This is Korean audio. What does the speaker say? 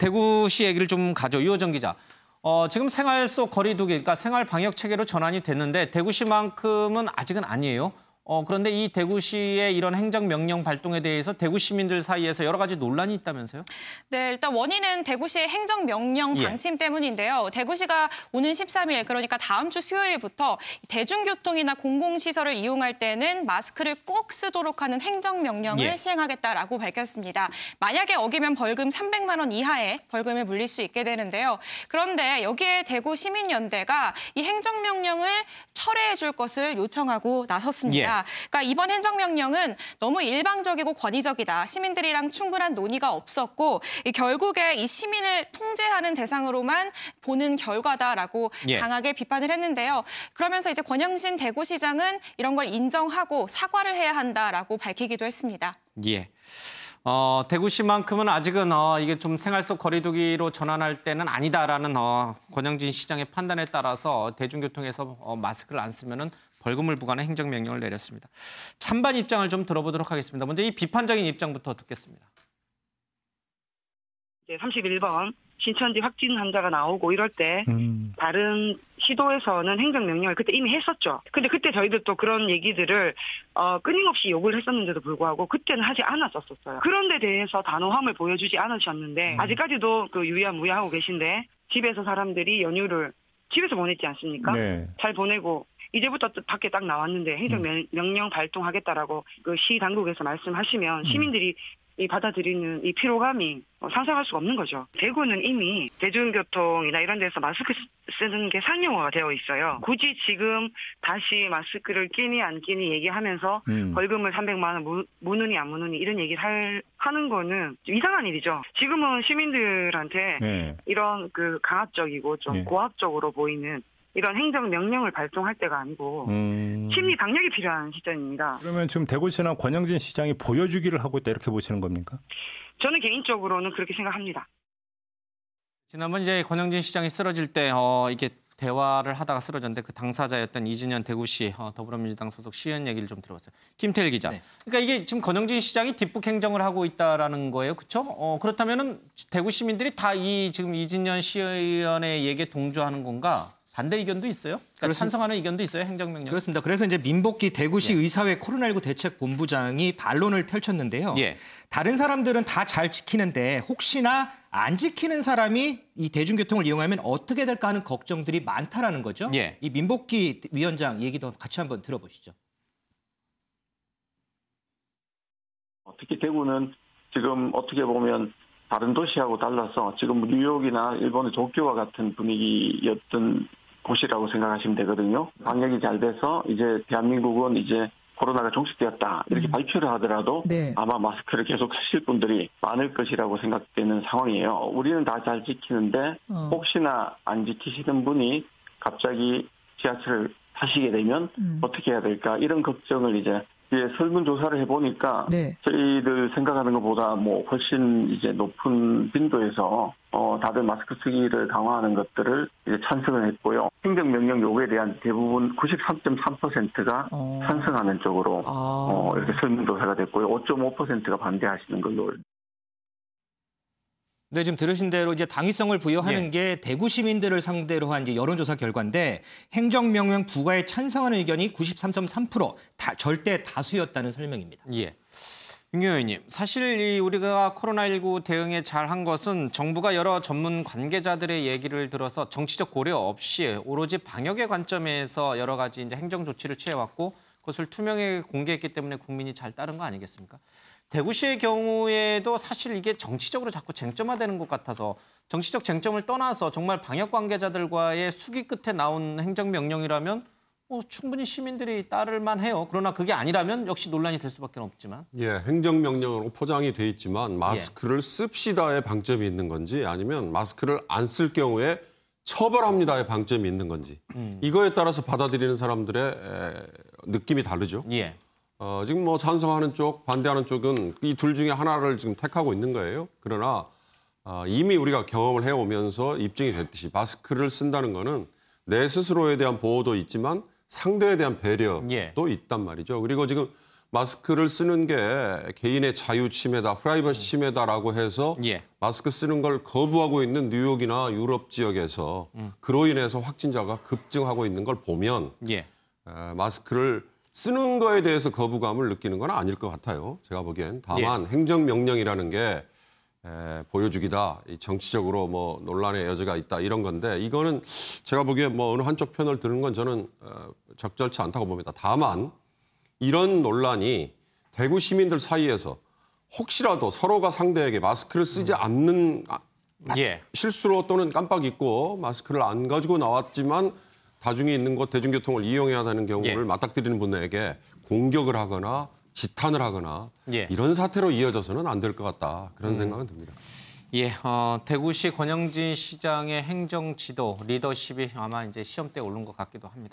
대구시 얘기를 좀 가죠. 유호정 기자. 지금 생활 속 거리 두기, 그러니까 생활 방역 체계로 전환이 됐는데 대구시만큼은 아직은 아니에요. 그런데 이 대구시의 이런 행정명령 발동에 대해서 대구 시민들 사이에서 여러 가지 논란이 있다면서요? 네, 일단 원인은 대구시의 행정명령 방침 때문인데요. 대구시가 오는 13일, 그러니까 다음 주 수요일부터 대중교통이나 공공시설을 이용할 때는 마스크를 꼭 쓰도록 하는 행정명령을 시행하겠다라고 밝혔습니다. 만약에 어기면 벌금 300만 원 이하의 벌금에 물릴 수 있게 되는데요. 그런데 여기에 대구시민연대가 이 행정명령을 철회해 줄 것을 요청하고 나섰습니다. 그러니까 이번 행정명령은 너무 일방적이고 권위적이다. 시민들이랑 충분한 논의가 없었고 결국에 이 시민을 통제하는 대상으로만 보는 결과다라고 강하게 비판을 했는데요. 그러면서 이제 권영신 대구시장은 이런 걸 인정하고 사과를 해야 한다라고 밝히기도 했습니다. 예. 대구시만큼은 아직은 이게 좀 생활 속 거리두기로 전환할 때는 아니다라는 권영진 시장의 판단에 따라서 대중교통에서 마스크를 안 쓰면은 벌금을 부과하는 행정명령을 내렸습니다. 찬반 입장을 좀 들어보도록 하겠습니다. 먼저 이 비판적인 입장부터 듣겠습니다. 이제 31번 신천지 확진 환자가 나오고 이럴 때 다른 시도에서는 행정명령을 그때 이미 했었죠. 근데 그때 저희들 또 그런 얘기들을 끊임없이 요구를 했었는데도 불구하고 그때는 하지 않았었어요. 그런 데 대해서 단호함을 보여주지 않으셨는데 아직까지도 그 유야무야하고 계신데 집에서 사람들이 연휴를 집에서 보냈지 않습니까? 네. 잘 보내고 이제부터 밖에 딱 나왔는데 행정명령 발동하겠다라고 그 시 당국에서 말씀하시면 시민들이 이 받아들이는 이 피로감이 상상할 수가 없는 거죠. 대구는 이미 대중교통이나 이런 데서 마스크 쓰는 게 상용화가 되어 있어요. 굳이 지금 다시 마스크를 끼니 안 끼니 얘기하면서 벌금을 300만 원 무느니 안 무느니 이런 얘기를 하는 거는 좀 이상한 일이죠. 지금은 시민들한테 이런 그 강압적이고 좀 고압적으로 보이는 이런 행정명령을 발동할 때가 아니고 심리 방역이 필요한 시점입니다. 그러면 지금 대구시나 권영진 시장이 보여주기를 하고 있다 이렇게 보시는 겁니까? 저는 개인적으로는 그렇게 생각합니다. 지난번 이제 권영진 시장이 쓰러질 때 이게 대화를 하다가 쓰러졌는데 그 당사자였던 이진현 대구시 더불어민주당 소속 시의원 얘기를 좀 들어봤어요. 김태일 기자. 네. 그러니까 이게 지금 권영진 시장이 뒷북 행정을 하고 있다라는 거예요, 그렇죠? 그렇다면은 대구 시민들이 다 이 지금 이진현 시의원의 얘기에 동조하는 건가? 반대 의견도 있어요? 그러니까 찬성하는 의견도 있어요, 행정명령? 그렇습니다. 그래서 이제 민복기 대구시 의사회 코로나19 대책본부장이 반론을 펼쳤는데요. 다른 사람들은 다 잘 지키는데 혹시나 안 지키는 사람이 이 대중교통을 이용하면 어떻게 될까 하는 걱정들이 많다라는 거죠. 이 민복기 위원장 얘기도 같이 한번 들어보시죠. 특히 대구는 지금 어떻게 보면 다른 도시하고 달라서 지금 뉴욕이나 일본의 도쿄와 같은 분위기였던 곳이라고 생각하시면 되거든요. 방역이 잘 돼서 이제 대한민국은 이제 코로나가 종식되었다 이렇게 발표를 하더라도 아마 마스크를 계속 쓰실 분들이 많을 것이라고 생각되는 상황이에요. 우리는 다 잘 지키는데 혹시나 안 지키시는 분이 갑자기 지하철을 타시게 되면 어떻게 해야 될까 이런 걱정을 이제 설문조사를 해보니까 저희들 생각하는 것보다 훨씬 이제 높은 빈도에서 다들 마스크 쓰기를 강화하는 것들을 이제 찬성을 했고요. 행정명령 요구에 대한 대부분 93.3%가 찬성하는 쪽으로 이렇게 설문조사가 됐고요. 5.5%가 반대하시는 걸로. 네, 지금 들으신 대로 이제 당위성을 부여하는 게 대구 시민들을 상대로 한 이제 여론조사 결과인데 행정명령 부과에 찬성하는 의견이 93.3%, 절대 다수였다는 설명입니다. 윤 의원님, 사실 우리가 코로나19 대응에 잘한 것은 정부가 여러 전문 관계자들의 얘기를 들어서 정치적 고려 없이 오로지 방역의 관점에서 여러 가지 이제 행정 조치를 취해왔고 그것을 투명하게 공개했기 때문에 국민이 잘 따른 거 아니겠습니까? 대구시의 경우에도 사실 이게 정치적으로 자꾸 쟁점화되는 것 같아서 정치적 쟁점을 떠나서 정말 방역 관계자들과의 수기 끝에 나온 행정명령이라면 충분히 시민들이 따를 만해요. 그러나 그게 아니라면 역시 논란이 될 수밖에 없지만. 행정명령으로 포장이 돼 있지만 마스크를 씁시다의 방점이 있는 건지 아니면 마스크를 안 쓸 경우에 처벌합니다의 방점이 있는 건지 이거에 따라서 받아들이는 사람들의 느낌이 다르죠. 지금 찬성하는 쪽, 반대하는 쪽은 이 둘 중에 하나를 지금 택하고 있는 거예요. 그러나 이미 우리가 경험을 해오면서 입증이 됐듯이 마스크를 쓴다는 거는 내 스스로에 대한 보호도 있지만 상대에 대한 배려도 있단 말이죠. 그리고 지금 마스크를 쓰는 게 개인의 자유 침해다, 프라이버시 침해다라고 해서 예. 마스크 쓰는 걸 거부하고 있는 뉴욕이나 유럽 지역에서 그로 인해서 확진자가 급증하고 있는 걸 보면 예. 마스크를 쓰는 거에 대해서 거부감을 느끼는 건 아닐 것 같아요. 제가 보기엔. 다만 행정명령이라는 게 보여주기다, 정치적으로 뭐 논란의 여지가 있다 이런 건데 이거는 제가 보기엔 뭐 어느 한쪽 편을 드는 건 저는 적절치 않다고 봅니다. 다만 이런 논란이 대구 시민들 사이에서 혹시라도 서로가 상대에게 마스크를 쓰지 않는 예. 실수로 또는 깜빡 잊고 마스크를 안 가지고 나왔지만 다중이 있는 곳 대중교통을 이용해야 하는 경우를 예. 맞닥뜨리는 분에게 공격을 하거나 지탄을 하거나 예. 이런 사태로 이어져서는 안 될 것 같다. 그런 생각은 듭니다. 예, 대구시 권영진 시장의 행정 지도 리더십이 아마 이제 시험대에 오른 것 같기도 합니다.